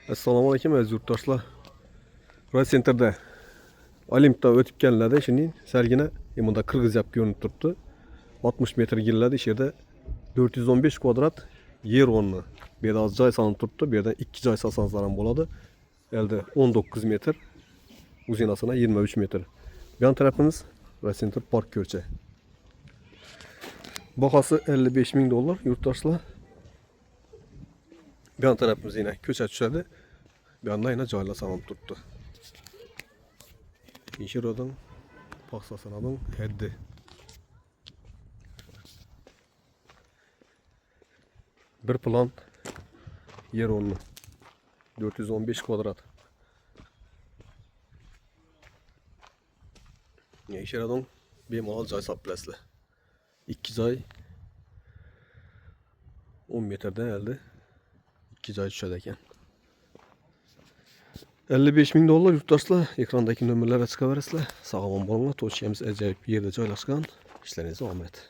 Assalomu alaykum aziz yurtdoshlar. Roy Center'da Olimp'da o'tib kelinadi. Şimdi sergine bunda Kırgız yap görünüp turibdi. 60 metr giriladi. Ish yerda 415 kvadrat yer o'rni. Bu yerda joy sanib turibdi. Bu yerda 2 joy salsangiz ham bo'ladi. Elde 19 metr. Uzinasına 23 metr. Bu yan tarafımız Roy Center Park ko'cha. Bahası 55 ming dollar yurtdoshlar. Bu yan tarafımız yine ko'cha tushadi. Bir anda yine joylar sanib turibdi. İnşirodun paxsasının heddi. Bir plan yer o'rni 415 kvadrat. İnşirodun bemalol joy solib bilasizlar. 2 joy 10 metrden elde 2 joy tushadi ekan. 55 ming dollar yurtdoshlar. Ekrandagi nomerlarga chiqaverasizlar. Sog' omon bo'linglar. To'shamiz ajoyib yerda joylashgan. Ishlaringiz omad.